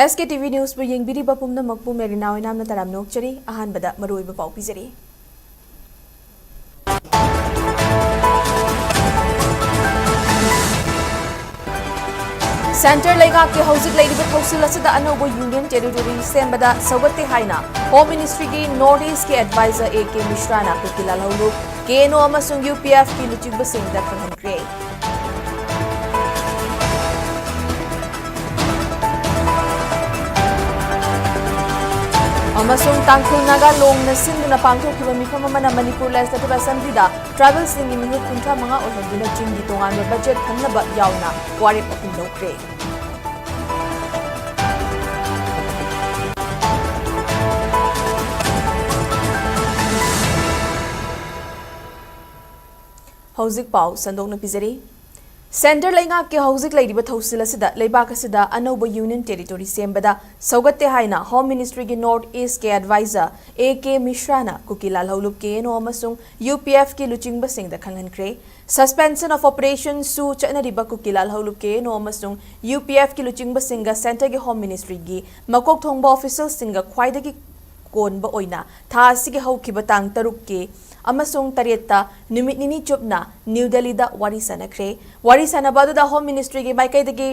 SKTV News bu yengbiri bapumna makpu merina oinamna taram nokchari ahanbada maruiba pau pizari. Center Lega ke hauzik leidiba thausil asida anobo union territory sembada sawate haina Home Ministry ki North East ke advisor AK Mishra na pikilal holu KNO amasung UPF ki luchigba singda khanhankre. Amasung Tangkhul Naga Long na sinduna pangthokhiba mifam amana Manipur Legislative Assembly da tribal singi minute kuntra mga ohenduna chinggi tonganba budget thangnaba yauna warip akum lokre. Hauzik pau sandokna pizari. Center Lenga ke hauzik leidiba thausil asida leibak asida anoba union territory sembada saugatte haina Home Ministry ki North East ke advisor AK Mishra na kukilal holup KNO amasung UPF ki luchingba singda khanghankre. Suspension of operation su chanariba kukilal holup KNO amasung UPF ki luchingba singa center ki Home Ministry gi makok thongba official singa khwaidagi konba oina tha asigi haukiba tang taruk ke amasung tarietta numit nini chupna New Delhi da wari sanakre wari sanabadu da Home Ministry ki maikai dagi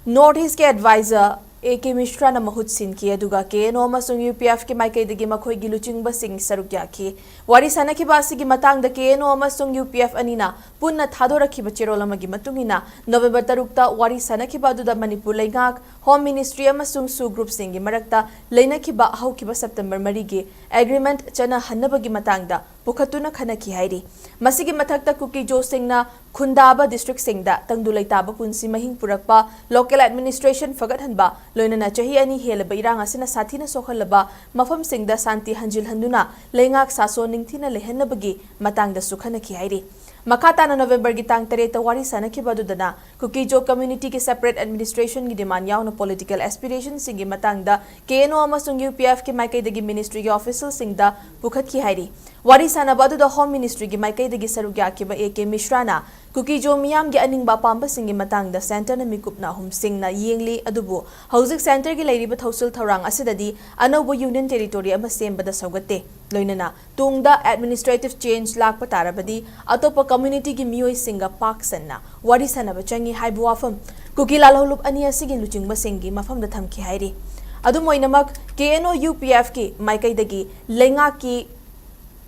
North East ke advisor AK Mishra na mahut sin ki aduga KNO amasung UPF ki maikai dagi makhoi gi luchingba sing saruk yakhi wari sanaki basi gi matang da KNO amasung UPF anina punna thadorakhiba chirolama gi matungina November 3 ta wari sanaki badu da Manipur Leingak Home Ministry amasung su group sing gi marakta leinakhiba haukiba September 3 gi agreement chana hannaba gi matang da pukhatuna khanaki hairi masigi mathakta kuki jo singna khundaba district singda tangdulai taba punsi mahing purakpa local administration fagat hanba loinana chahi ani helaba irang asina sathina sokhalaba mafam singda santi hanjil handuna lengak saso ningthina lehenabagi matangda sukhanaki hairi Makatana November gi tang tareta wari sanaki badudana kuki jo community ki separate administration gi demand yauna political aspiration singi matangda KNO amasung UPF ki maikai dagi ministry gi official singda pukhat ki hairi wari sana badu da Home Ministry gi maikai dagi sarugya ki ba AK Mishra na kuki jo miyam gi aning ba pamba singi matangda center na mikupna hum singna yengli adubu hauzik center gi leiri ba thausul thaurang asidadi anobo union territory ama sembada saugate loinana tungda administrative change lakpa tarabadi atopa community ki miyoi singa park sanna wari sana ba changi haibu wafam kuki lalholup ani asigi luchingba singi mafam da thamki hairi adu moinamak KNO UPF ki maikai dagi lenga ki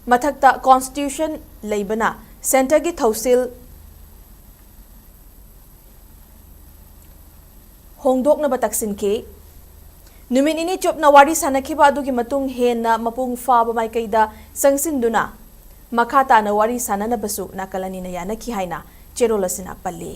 mathakta constitution leibana center ki thausil hongdokna bataksin ke numit ini chopna wari sanakhiba adugi matung henna mapung fa ba maikai da sangsinduna makhata na wari sanana basu nakalani na yana ki haina cherolasina palli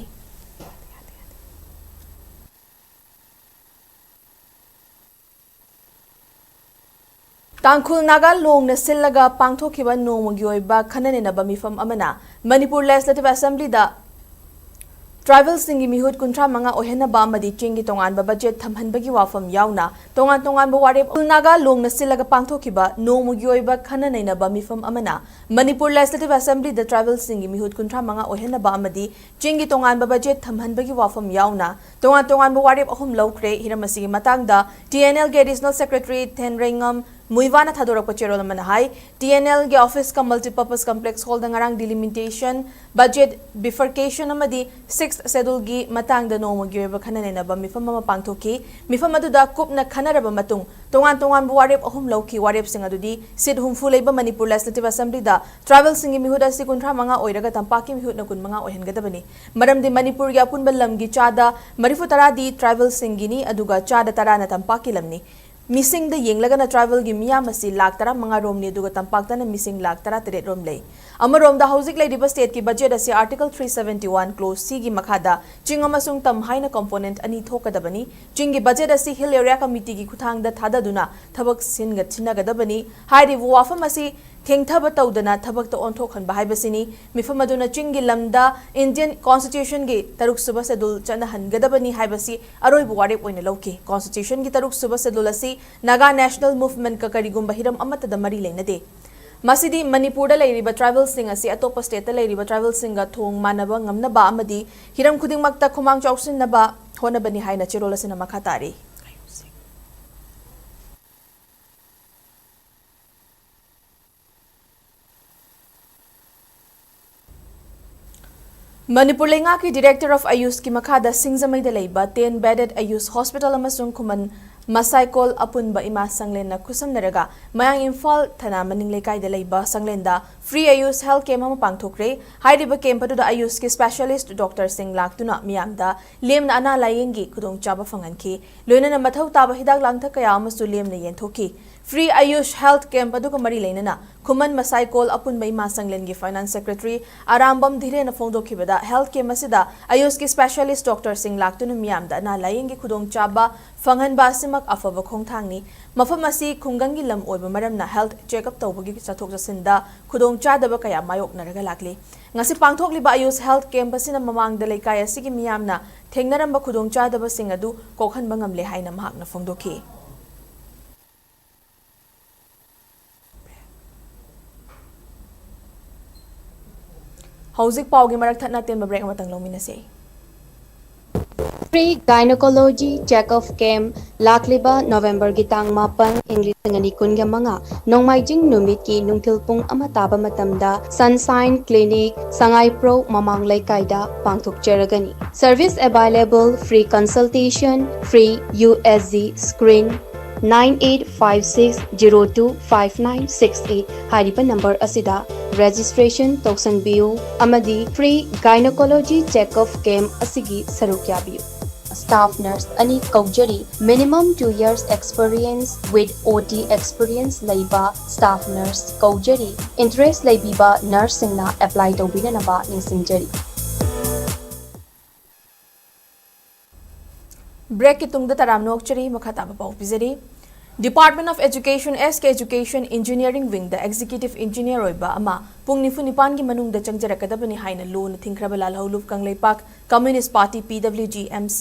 Tangkhul Naga Long na sillaga pangthokhiba nomogi oiba khananena ba mifam amana Manipur Legislative Assembly da Tribal singi mihut kuntra manga ohena ba madi chingi tongan ba budget thamhanbagi wafam yauna tongan ba warep Naga Long na sillaga pangthokhiba nomogi oiba khananena ba mifam amana Manipur Legislative Assembly da Tribal singi mihut kuntra manga ohena ba madi chingi tongan ba budget thamhanbagi wafam yauna tongan ba warep ahum lokre hiramasi matangda TNL ge Additional Secretary Thenringam Muivana Thadorapa Cherol Manahai, TNL ge office ka multipurpose complex hall dangarang delimitation, budget bifurcation amadi 6th schedule gi matang da nomo gi ba khananena ba mifam ma pangthoki mifam adu da kup na khanaraba matung tongan bu warep ahum lauki warep sing adu di sit humfu leiba Manipur Legislative Assembly da travel singi mihuda si kuntra manga oiraga tampaki mihut na kun manga ohen gadabani maram di Manipur gi apun balam gi chada marifu tara di travel singini aduga chada tara na tampaki lamni Missing the Yinglagan travel Gimiamasi Laktara Mangarom Niduga Tampaktan and missing Laktara Teret Romley. Amarom the Housing Lady State ki budget as Article 371 close Sigi Makada, Chingamasung Tam Haina component Ani Tokadabani, Chingi budget as Hill Area Committee ki Kutang the Tadaduna, Tabak Singa Chinagadabani, Heidi Wafamasi, King Tabatodana, Tabak the Ontokan Bahibasini, Mifamaduna Chingi Lamda, Indian Constitution Gate, Taruk Subasadul Chanahan Gadabani Hibasi, Aroi Buarep Winaloki, Constitution Gitaruk Subasadulasi, Naga National Movement Kakarigum Bahiram Amata the Marilena Nade. Masidi Manipur Lairiba Tribal Singer si Atopa State Lairiba Tribal Singer Thong Manaba Ngamna Ba Amadi, Hiram Kuding Makta Kumang Chausin Naba, Honabani Haina Chirola Sinamakatari. Manipur Lengaki Director of Ayush ki makada Singzamai da leiba 10 bedded Ayush Hospital amasung kuman Masaikol apunba ima sanglen na kusam naraga mayang Imphal thana maning lekai da leiba sanglen da free Ayush health camp ama pangthokre hairiba camp adu da Ayush ki specialist Dr. Singh laktuna miyam da lemna ana layengi kudong chaba fanganki loina na mathau taba hidak langtha kaya amasu lemna yenthoki free Ayush health camp adu ka mari leinana kuman Masaikol apunba ima sanglen gi finance secretary Arambam dhire na phongdokhibada health camp asida Ayush ki specialist Dr. Singh laktuna miyam da ana layengi kudong chaba fangan basimak afaba khongthangni mafam asi khungangi lam oiba maramna health check up tawbagi chathok jasinda khudong chadaba kaya mayok naraga lakli ngasi pangthokliba Ayush health camp asina mamang da leikai asigi miyamna thengnaramba khudong chadaba sing adu kokhanba ngamle haina mahakna phongdokhi hauzik paugi marak thatna ten break amatang lominase Free Gynecology Check-up Camp Lakliba November Gitang Mapan English ngani kunga mga nongmaijing numit ki nungthil pung amataba matamda Sunshine Clinic Sangai Pro Mamang Laikaida pangthok cheragani. Service available free consultation, free USG screen 9856025968 hariba number asida registration toksanbiyu amadi free gynecology check-up camp asigi sarukyabiyu. Staff nurse ani kaujari minimum 2 years experience with OT experience laiba staff nurse kaujari interest laibiba nursing na apply tobina naba ninsingjari. Break kitungda taram nokchari makhataba pau pizari Department of Education SK Education Engineering Wing the Executive Engineer oiba ama pung nifu nipan gi manung da changjarakadabani haina loan thingraba lalhaulup kangleipak Communist Party PWG MC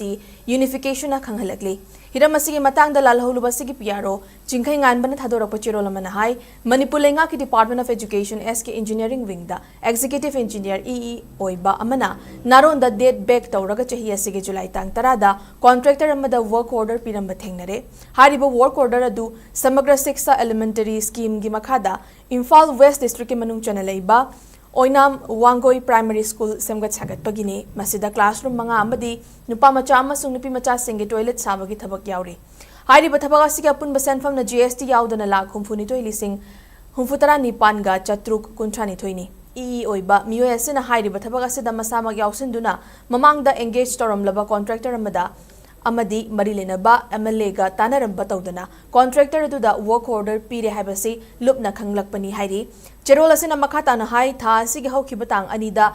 Unification na khanghalakli hiram asigi matang da lalhaulup asigi PRO jingkhai nganbana thadorak pachiro lamana hai Manipur lenga ki Department of Education SK Engineering Wing the Executive Engineer EE oiba amana naron da date back tawraga chahi asigi July tang tarada contractor amada work order piramba thengnare hariba work order adu Samagra Shiksha Elementary Scheme gi makhada Imphal West District ki manung chana leiba Oinam Wangoi Primary School semgat sagat pagine masida classroom mga amadi nupa macha amasung nupi macha singi toilet sabagi thabak yauri hairi bathabak asigi apun basen fam na GST yaudana lakh humfuni toili sing humfutara nipan ga chatruk kunthani thoini oiba miyo asina hairi bathabak asida masamag yausinduna mamangda engage toram laba contractor amada amadi mari lenaba MLA ga tanaramba tawdana contractor aduda work order pire haibasi lupna khanglakpani hairi Cherol asina makhata na hai tha asigi haukiba tang anida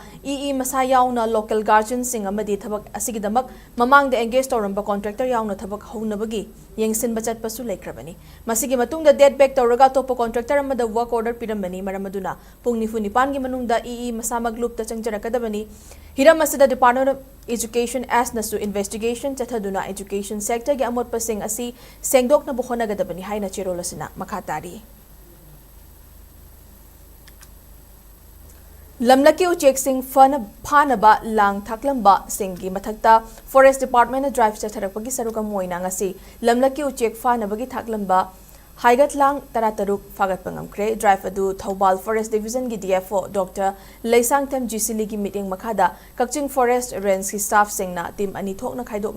masa yauna local guardian sing amadi thabak asigi damak mamang de engage toramba contractor yauna thabak haunabagi yengsin bachat pasu laikrabani masigi matung da dead back toraga topo contractor amada work order pirambani maramaduna pungni funi pangi manung da masa maglup ta changjarakadabani hiram asida Department of Education as nasu investigation chathaduna education sector gi amot pasing asi sengdok na buhonagadabani haina Cherol asina makhatari Lamlaki uchek sing phanaba lang thaklamba singgi mathakta Forest Department drive chatharakpagi saruka moina ngasi Lamlaki uchek phanabagi thaklamba Haigat lang tarataruk fagat pangamkre drive adu Thobal Forest Division gi DFO Dr. Leisang Them GCL gi meeting makhada Kakching Forest Range ki staff singna team ani thokna khaidok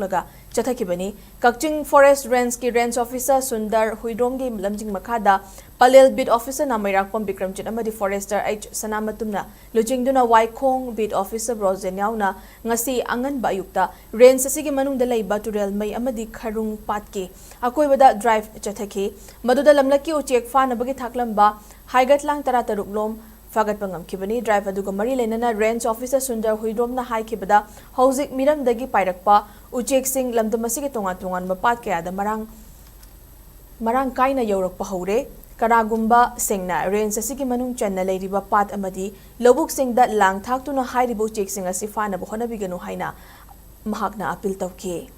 chathakibani Kakching Forest Range ki range officer Sundar Huidrom gi lamjing makhada Palel bid officer na Mairakpam Bikram Chin amadi forester H Sanamatumna lujingduna Waikong bid officer Rosen yauna ngasi angan bayukta range asigi manung dalai baturel mai amadi kharung patki akoibada drive chathaki maduda lamlaki uchek phanabagi thaklamba haigatlang tarataruk lom fagat pangam kibani drive aduga mari lenana range officer Sundar Huidrom na haikibada hauzik miram dagi pairakpa uchek sing lamdamasigi tongan mapat kayada marang kaina yaurak pahore Karagumba singna range asigi manung channa leiriba pat amadi lobuk singda lang thaktuna hairibo chek sing asi fana bohona biganu haina mahakna appeal tawke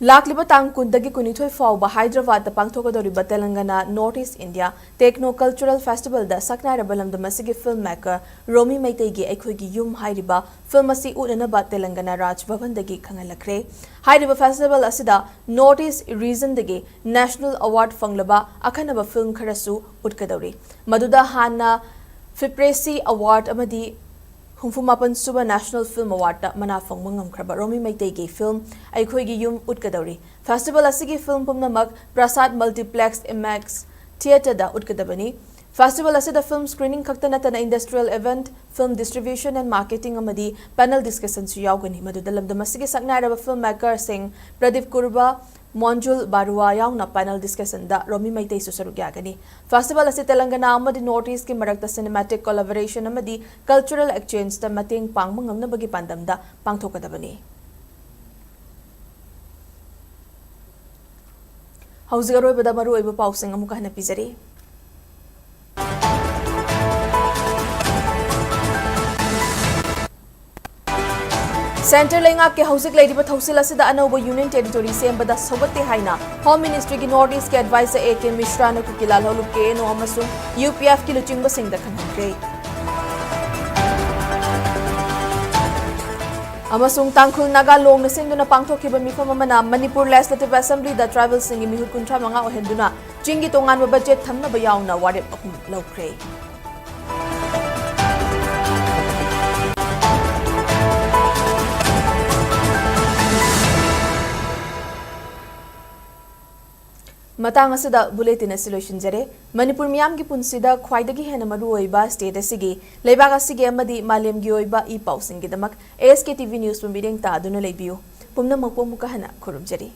Lakliba tang kundagi kunithoi fawba Hyderabad da pangthogadoriba Telangana Northeast India Techno Cultural Festival da saknai rabalam da masigi filmmaker Romi Maitai gi aikhoigi yum hairiba film asi unanaba Telangana Raj Bhavan dagi khangalakre hairiba festival asida Northeast region dagi National Award fanglaba akhanaba film kharasu utkadori maduda hanna FIPRESI Award amadi Humfumapan Suba National Film Award mana fangma ngamkraba Romi Maitegi film Aikhoigi Yum Utkadawri. Festival asigi film pumnamak Prasad Multiplex IMAX Theatre da utkadabani. Festival asida film screening kaktanatana industrial event, film distribution and marketing amadi panel discussion su yaugani madudalam damasigi saknairaba filmmaker sing Pradeep Kurba Monjul Barua yauna panel discussion da Romi Maitei su sarugyagani. Festival asi Telangana amadi Northeast ki marakta cinematic collaboration amadi cultural exchange da mating pangma ngamnabagi pandam da pangthokadabani. Hausi aroibada maru oiba pausing amuka hana pizari. Center Lenga ke Hausik Lady but Hausil Asida Anoba Union Territory same but the Sobate Haina, Home Ministry ki Northeast ke advisor AK Mishra no Kukilal Holuke no Amasung, UPF ki Luchingba Singh the Kanhangre. Amasung Tangkul Naga Long na Sinduna Pangto Kiba Mifamana, Manipur Legislative Assembly the Tribal Singh Mihut Kuntra Manga o Henduna, Jingi Tongan budget Tamna Bayauna Wadip Akum Lokre. Matang asida bulletin solution jare Manipur miyam gi punsida khwaidagi hena maru oiba state asigi leibag asigi amadi malem gi oiba I pausing gi damak ASK TV news meeting ta aduna leibiu pumna makpo muka hana khurum jare.